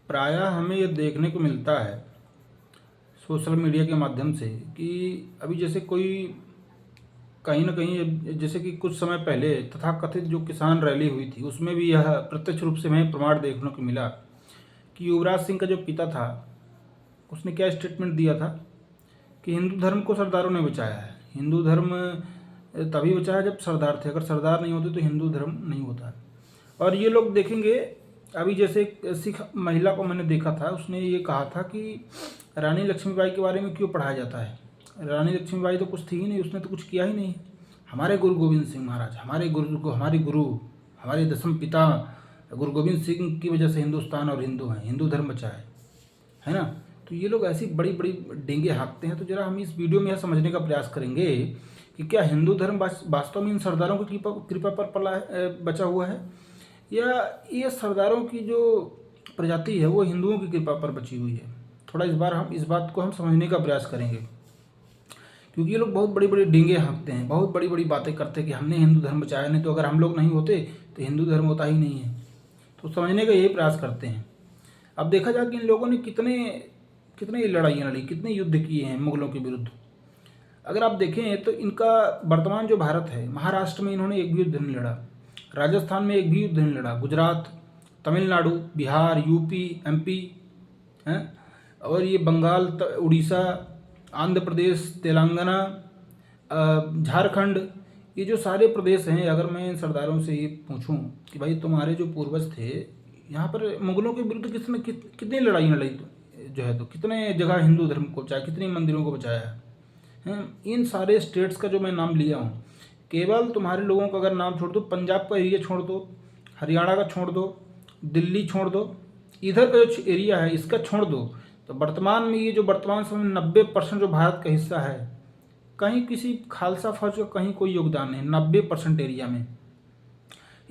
प्रायः हमें ये देखने को मिलता है सोशल मीडिया के माध्यम से कि अभी जैसे कोई कहीं ना कहीं, जैसे कि कुछ समय पहले तथाकथित जो किसान रैली हुई थी उसमें भी यह प्रत्यक्ष रूप से हमें प्रमाण देखने को मिला कि युवराज सिंह का जो पिता था उसने क्या स्टेटमेंट दिया था कि हिंदू धर्म को सरदारों ने बचाया है। हिंदू धर्म तभी बचा है जब सरदार थे, अगर सरदार नहीं होते तो हिंदू धर्म नहीं होता। और ये लोग देखेंगे, अभी जैसे एक सिख महिला को मैंने देखा था, उसने ये कहा था कि रानी लक्ष्मीबाई के बारे में क्यों पढ़ाया जाता है। रानी लक्ष्मीबाई तो कुछ थी ही नहीं, उसने तो कुछ किया ही नहीं। हमारे गुरु गोविंद सिंह महाराज, हमारे गुरु, हमारे दसम पिता गुरु गोविंद सिंह की वजह से हिंदुस्तान और हिंदू हैं, हिंदू धर्म बचा है ना। तो ये लोग ऐसी बड़ी बड़ी डींगे हाँकते हैं। तो जरा हम इस वीडियो में यह समझने का प्रयास करेंगे कि क्या हिंदू धर्म वास्तव में इन सरदारों की कृपा पर बचा हुआ है, या ये सरदारों की जो प्रजाति है वो हिंदुओं की कृपा पर बची हुई है। थोड़ा इस बात को हम समझने का प्रयास करेंगे, क्योंकि ये लोग बहुत बड़ी बड़ी डींगे हाँकते हैं, बहुत बड़ी बड़ी बातें करते हैं कि हमने हिंदू धर्म बचाया, नहीं तो अगर हम लोग नहीं होते तो हिंदू धर्म होता ही नहीं है। तो समझने का यही प्रयास करते हैं। अब देखा जाए कि इन लोगों ने कितने कितने लड़ाइयाँ लड़ी, कितने युद्ध किए हैं मुगलों के विरुद्ध। अगर आप देखें तो इनका वर्तमान जो भारत है, महाराष्ट्र में इन्होंने एक भी युद्ध नहीं लड़ा, राजस्थान में एक भी युद्ध नहीं लड़ा, गुजरात, तमिलनाडु, बिहार, यूपी, एमपी हैं, और ये बंगाल, उड़ीसा, आंध्र प्रदेश, तेलंगाना, झारखंड, ये जो सारे प्रदेश हैं, अगर मैं इन सरदारों से ये पूछूं कि भाई तुम्हारे जो पूर्वज थे यहाँ पर मुगलों के विरुद्ध कितनी लड़ाइयाँ लड़ी, जो है तो कितने जगह हिंदू धर्म को बचाया, कितने मंदिरों को बचाया है। इन सारे स्टेट्स का जो मैं नाम लिया हूँ, केवल तुम्हारे लोगों का अगर नाम छोड़ दो, पंजाब का एरिया छोड़ दो, हरियाणा का छोड़ दो, दिल्ली छोड़ दो, इधर का जो एरिया है इसका छोड़ दो, तो वर्तमान में ये जो वर्तमान समय 90% जो भारत का हिस्सा है, कहीं किसी खालसा फौज का कहीं कोई योगदान नहीं। 90% एरिया में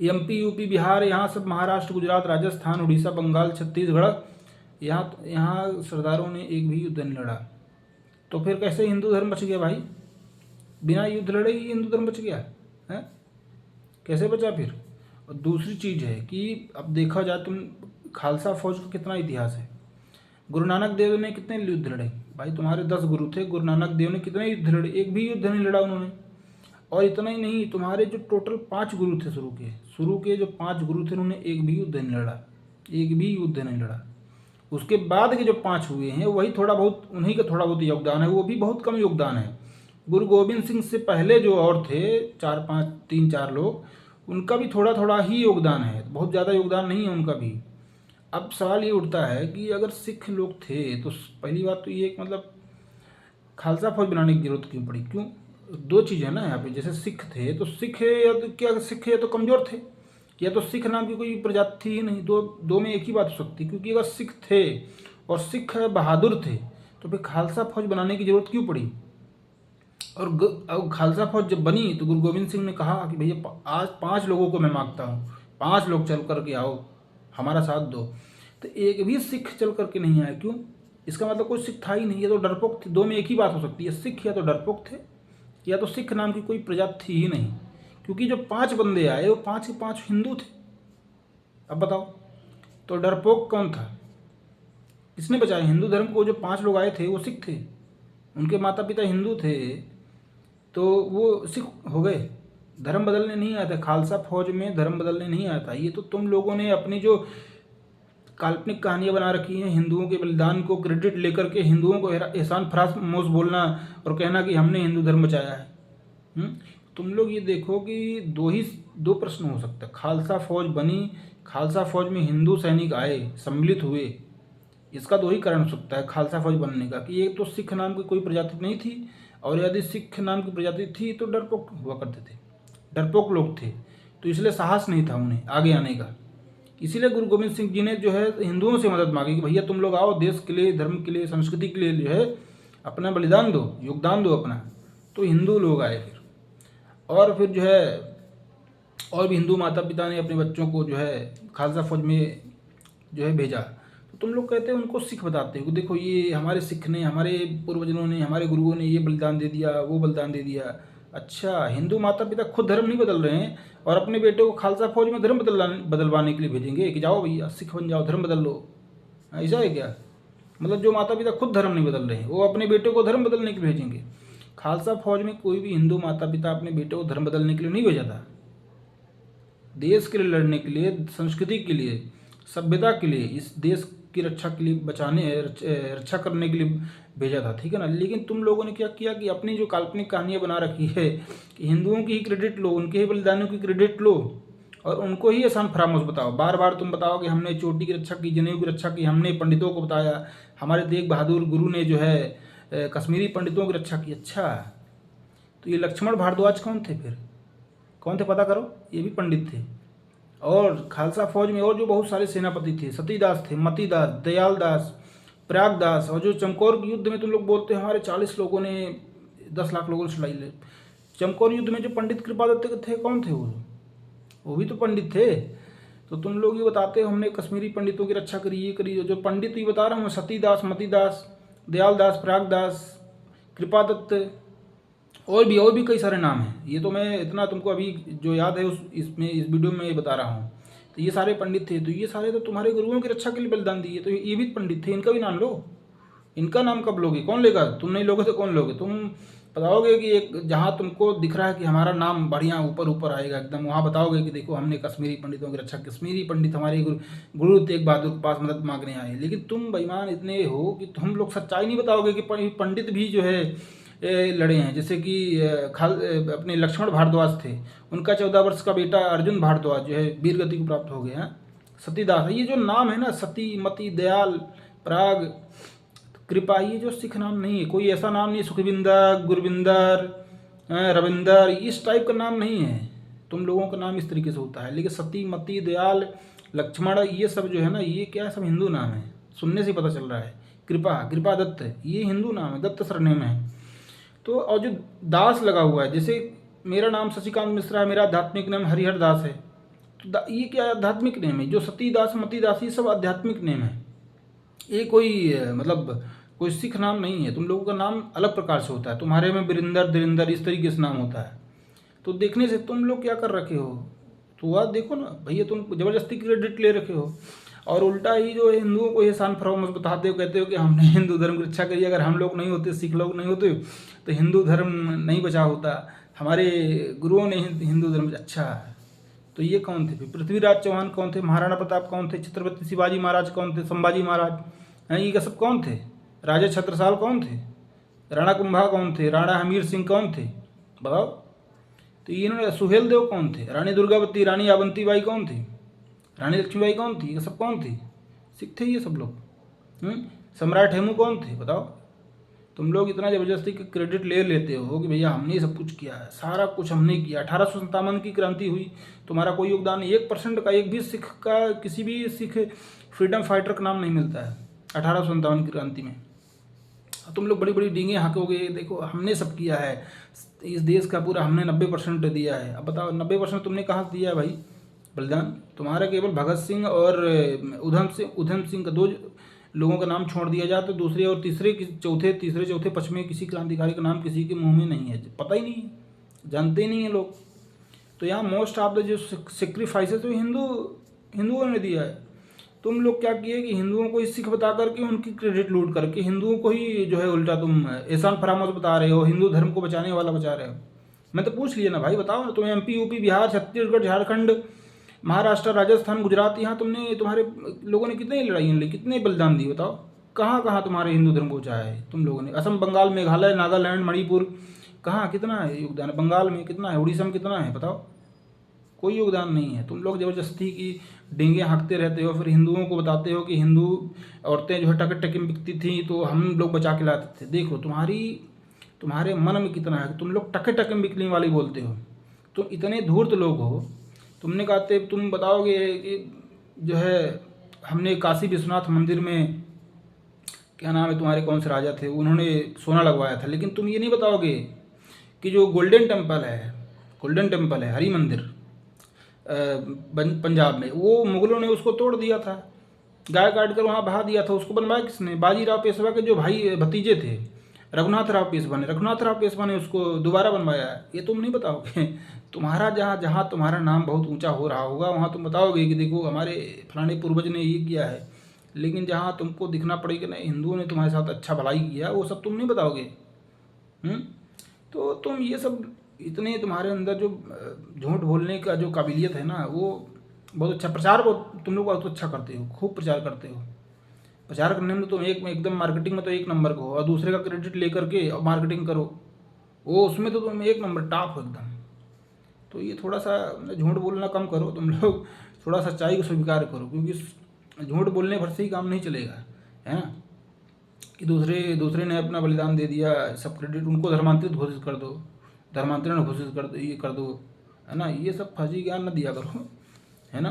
एमपी, यूपी, बिहार, यहाँ सब, महाराष्ट्र, गुजरात, राजस्थान, उड़ीसा, बंगाल, छत्तीसगढ़, यहाँ सरदारों ने एक भी युद्ध नहीं लड़ा। तो फिर कैसे हिंदू धर्म बच गया भाई? बिना युद्ध लड़े ही हिंदू धर्म बच गया है? कैसे बचा फिर? और दूसरी चीज़ है कि अब देखा जाए तुम, खालसा फौज का कितना इतिहास है। गुरु नानक देव ने कितने युद्ध लड़े भाई? तुम्हारे 10 गुरु थे, गुरु नानक देव ने कितने युद्ध लड़े? एक भी युद्ध नहीं लड़ा उन्होंने। और इतना ही नहीं, तुम्हारे जो टोटल 5 गुरु थे, शुरू के जो 5 गुरु थे, उन्होंने एक भी युद्ध नहीं लड़ा, एक भी युद्ध नहीं लड़ा। उसके बाद के जो 5 हुए हैं वही थोड़ा बहुत, उन्हीं का थोड़ा बहुत योगदान है, वो भी बहुत कम योगदान है। गुरु गोविंद सिंह से पहले जो और थे 3-4 लोग, उनका भी थोड़ा थोड़ा ही योगदान है, बहुत ज़्यादा योगदान नहीं है उनका भी। अब सवाल ये उठता है कि अगर सिख लोग थे तो पहली बात तो ये, मतलब खालसा फौज बनाने की जरूरत क्यों पड़ी? क्यों? 2 चीज़ है ना यहाँ पे। जैसे सिख थे तो सिख है, या तो क्या सिख है तो कमज़ोर थे, या तो सिख नाम की कोई प्रजाति थी ही नहीं। दो में एक ही बात हो सकती, क्योंकि अगर सिख थे और सिख बहादुर थे तो फिर खालसा फौज बनाने की जरूरत क्यों पड़ी? और खालसा फौज जब बनी तो गुरु गोविंद सिंह ने कहा कि भैया आज 5 लोगों को मैं मांगता हूँ, 5 लोग चल करके आओ, हमारा साथ दो। तो एक भी सिख चल करके नहीं आया। क्यों? इसका मतलब कोई सिख था ही नहीं, या तो डरपोक थे। 2 में एक ही बात हो सकती है, सिख या तो डरपोक थे, या तो सिख नाम की कोई प्रजाति थी ही नहीं। क्योंकि जो 5 बंदे आए वो 5 के 5 हिंदू थे। अब बताओ, तो डरपोक कौन था? किसने बचाया हिंदू धर्म को? जो 5 लोग आए थे वो सिख थे, उनके माता पिता हिंदू थे, तो वो सिख हो गए। धर्म बदलने नहीं आया था, खालसा फौज में धर्म बदलने नहीं आया था। ये तो तुम लोगों ने अपनी जो काल्पनिक कहानियां बना रखी हैं, हिंदुओं के बलिदान को क्रेडिट लेकर के हिंदुओं को एहसान फरामोश बोलना और कहना कि हमने हिंदू धर्म बचाया है। तुम लोग ये देखो कि दो प्रश्न हो सकते हैं। खालसा फौज बनी, खालसा फौज में हिंदू सैनिक आए, सम्मिलित हुए, इसका 2 ही कारण हो सकता है खालसा फौज बनने का, कि एक तो सिख नाम की कोई प्रजाति नहीं थी, और यदि सिख नाम की प्रजाति थी तो डरपोक हुआ करते थे, डरपोक लोग थे, तो इसलिए साहस नहीं था उन्हें आगे आने का। इसीलिए गुरु गोविंद सिंह जी ने जो है हिंदुओं से मदद मांगी कि भैया तुम लोग आओ, देश के लिए, धर्म के लिए, संस्कृति के लिए जो है अपना बलिदान दो, योगदान दो अपना। तो हिंदू लोग आए फिर, और फिर जो है और भी हिंदू माता पिता ने अपने बच्चों को जो है खालसा फौज में जो है भेजा। तो तुम लोग कहते हैं उनको सिख बताते हो, देखो ये हमारे सिख ने, हमारे पूर्वजनों ने, हमारे गुरुओं ने ये बलिदान दे दिया, वो बलिदान दे दिया। अच्छा, हिंदू माता पिता खुद धर्म नहीं बदल रहे हैं और अपने बेटे को खालसा फौज में धर्म बदलवाने के लिए भेजेंगे कि जाओ भैया सिख बन जाओ, धर्म बदल लो। ऐसा है क्या? मतलब जो माता पिता खुद धर्म नहीं बदल रहे हैं, वो अपने बेटे को धर्म बदलने के लिए भेजेंगे? खालसा फौज में कोई भी हिंदू माता पिता अपने बेटे को धर्म बदलने के लिए नहीं भेजा था। देश के लिए लड़ने के लिए, संस्कृति के लिए, सभ्यता के लिए, इस देश की रक्षा के लिए, रक्षा करने के लिए भेजा था, ठीक है ना। लेकिन तुम लोगों ने क्या किया कि अपनी जो काल्पनिक कहानियाँ बना रखी है कि हिंदुओं की ही क्रेडिट लो, उनके ही बलिदानों की क्रेडिट लो और उनको ही आसान फरामोश बताओ। बार बार तुम बताओ कि हमने चोटी की रक्षा की, जनेऊ की रक्षा की, हमने पंडितों को बताया, हमारे तेग बहादुर गुरु ने जो है कश्मीरी पंडितों की रक्षा की। अच्छा, तो ये लक्ष्मण भारद्वाज कौन थे फिर? कौन थे पता करो, ये भी पंडित थे। और खालसा फौज में और जो बहुत सारे सेनापति थे, सतीदास थे, मतीदास, दयालदास, प्रयागदास, और जो चमकौर युद्ध में तुम लोग बोलते हो हमारे 40 लोगों ने 10 लाख लोगों से लड़ाई ले, चमकौर युद्ध में जो पंडित कृपादत्त थे कौन थे? वो भी तो पंडित थे। तो तुम लोग ये बताते हो हमने कश्मीरी पंडितों की रक्षा करी, ये करी। जो पंडित ये बता रहा हूँ, सतीदास, मतीदास, दयालदास, प्रयागदास, कृपादत्त, और भी कई सारे नाम हैं। ये तो मैं इतना तुमको अभी जो याद है इसमें इस वीडियो में ये बता रहा हूँ। तो ये सारे पंडित थे, तो ये सारे तो तुम्हारे गुरुओं की रक्षा के लिए बलिदान दिए, तो ये भी पंडित थे, इनका भी नाम लो। इनका नाम कब लोगे? कौन लेगा? तुम नहीं लोगे तो कौन लोगे? तुम बताओगे कि एक जहाँ तुमको दिख रहा है कि हमारा नाम बढ़िया ऊपर ऊपर आएगा एकदम, वहाँ बताओगे कि देखो हमने कश्मीरी पंडितों की रक्षा। कश्मीरी पंडित हमारे गुरु तेग बहादुर के पास मदद मांगने आए। लेकिन तुम बेईमान इतने हो कि तुम लोग सच्चाई नहीं बताओगे कि पंडित भी जो है लड़े हैं। जैसे कि अपने लक्ष्मण भारद्वाज थे, उनका 14 वर्ष का बेटा अर्जुन भारद्वाज जो है वीर गति को प्राप्त हो गया है। सतीदास, ये जो नाम है ना, सती, मति, दयाल, प्राग, कृपा, ये जो सिख नाम नहीं है, कोई ऐसा नाम नहीं, सुखविंदर, गुरविंदर, रविंदर, इस टाइप का नाम नहीं है। तुम लोगों का नाम इस तरीके से होता है। लेकिन सती, मति, दयाल, लक्ष्मण, ये सब जो है ना, ये क्या है, सब हिंदू नाम है, सुनने से पता चल रहा है। कृपा, कृपा दत्त, ये हिंदू नाम है, दत्त सरनेम है। तो और जो दास लगा हुआ है, जैसे मेरा नाम शशिकांत मिश्रा है, मेरा आध्यात्मिक नाम हरिहर दास है, तो ये क्या आध्यात्मिक नेम है? जो सती दास, मती दास, ये सब आध्यात्मिक नेम है। ये कोई मतलब कोई सिख नाम नहीं है। तुम लोगों का नाम अलग प्रकार से होता है, तुम्हारे में बिरिंदर, दिरिंदर, इस तरीके से नाम होता है। तो देखने से तुम लोग क्या कर रखे हो, तो आज देखो ना भैया, तुम ज़बरदस्ती क्रेडिट ले रखे हो और उल्टा ही जो हिंदुओं को ये शान फरामोश बताते हो, कहते हो कि हमने हिंदू धर्म की रक्षा करी। अगर हम लोग नहीं होते, सिख लोग नहीं होते, तो हिंदू धर्म नहीं बचा होता, हमारे गुरुओं ने हिंदू धर्म। अच्छा, तो ये कौन थे? पृथ्वीराज चौहान कौन थे? महाराणा प्रताप कौन थे? छत्रपति शिवाजी महाराज कौन थे? संभाजी महाराज हैं, ये सब कौन थे? राजा छत्रसाल कौन थे? राणा कुंभा कौन थे? राणा हमीर सिंह कौन थे? बताओ। तो इन्होंने सुहेल देव कौन थे? रानी दुर्गावती, रानी आवंतीबाई कौन थी? रानी लक्ष्मीबाई कौन थी? ये सब कौन थी? सिख थे ये सब लोग। सम्राट हेमू कौन थे? बताओ। तुम लोग इतना ज़बरदस्ती क्रेडिट ले लेते हो कि भैया हमने सब कुछ किया है, सारा कुछ हमने किया। 1857 की क्रांति हुई, तुम्हारा कोई योगदान नहीं। 1% का, एक भी सिख का, किसी भी सिख फ्रीडम फाइटर का नाम नहीं मिलता है 1857 की क्रांति में। तुम लोग बड़ी बड़ी डींगे हाँकोगे, देखो हमने सब किया है, इस देश का पूरा हमने 90% दिया है। अब बताओ 90% तुमने कहाँ से दिया है भाई बलिदान? तुम्हारा केवल भगत सिंह और उधम सिंह का, दो लोगों का नाम छोड़ दिया जाए तो दूसरे और तीसरे चौथे पक्ष में किसी क्रांतिकारी का नाम किसी के मुंह में नहीं है, पता ही नहीं है, जानते ही नहीं है लोग। तो यहाँ मोस्ट ऑफ द जो सेक्रीफाइसेस तो हिंदुओं ने दिया है। तुम लोग क्या किए कि हिंदुओं को ही सिख बता करके उनकी क्रेडिट लूट करके हिंदुओं को ही जो है उल्टा तुम एहसान फरामोश बता रहे हो, हिंदू धर्म को बचाने वाला बचा रहे हो। मैं तो पूछ लिया ना भाई, बताओ ना, तुम MP, UP, बिहार, छत्तीसगढ़, झारखंड, महाराष्ट्र, राजस्थान, गुजरात, यहाँ तुम्हारे लोगों ने कितने लड़ाइयाँ ली, कितने बलिदान दिए? बताओ कहाँ कहाँ तुम्हारे हिंदू धर्म को बचाया है तुम लोगों ने? असम, बंगाल, मेघालय, नागालैंड, मणिपुर, कहाँ कितना है योगदान? बंगाल में कितना है? उड़ीसा में कितना है? बताओ। कोई योगदान नहीं है। तुम लोग ज़बरदस्ती की डींगे हाँकते रहते हो, फिर हिंदुओं को बताते हो कि हिंदू औरतें जो है टके टके में बिकती थी तो हम लोग बचा के लाते थे। देखो तुम्हारे मन में कितना है, तुम लोग टके टके में बिकने वाली बोलते हो। तुम इतने धूर्त लोग हो, तुमने कहते तुम बताओगे कि जो है हमने काशी विश्वनाथ मंदिर में, क्या नाम है तुम्हारे, कौन से राजा थे, उन्होंने सोना लगवाया था। लेकिन तुम ये नहीं बताओगे कि जो गोल्डन टेम्पल है हरि मंदिर पंजाब में, वो मुगलों ने उसको तोड़ दिया था, गाय काट कर वहाँ बहा दिया था। उसको बनवाया किसने? बाजीराव पेशवा के जो भाई भतीजे थे, रघुनाथ राव पेशवा ने उसको दोबारा बनवाया। ये तुम नहीं बताओगे। तुम्हारा जहाँ तुम्हारा नाम बहुत ऊंचा हो रहा होगा, वहाँ तुम बताओगे कि देखो हमारे फलाने पूर्वज ने ये किया है। लेकिन जहाँ तुमको दिखना पड़ेगा ना हिंदुओं ने तुम्हारे साथ अच्छा भलाई किया, वो सब तुम नहीं बताओगे। हम्म? तो तुम ये सब इतने तुम्हारे अंदर जो झूठ बोलने का जो काबिलियत है ना, वो बहुत अच्छा प्रचार, बहुत तुम लोग बहुत अच्छा करते हो, खूब प्रचार करते हो। प्रचार करने में तुम एकदम मार्केटिंग में तो एक नंबर को हो, और दूसरे का क्रेडिट लेकर के और मार्केटिंग करो, वो उसमें तो तुम एक नंबर टॉप हो एकदम। तो ये थोड़ा सा झूठ बोलना कम करो तुम लोग, थोड़ा सच्चाई को स्वीकार करो, क्योंकि झूठ बोलने भर से ही काम नहीं चलेगा, है ना। कि दूसरे दूसरे ने अपना बलिदान दे दिया, सब क्रेडिट उनको धर्मांतरित घोषित कर दो, धर्मांतरण घोषित कर दो, ये कर दो, है ना। ये सब फर्जी ज्ञान न दिया करो, है ना।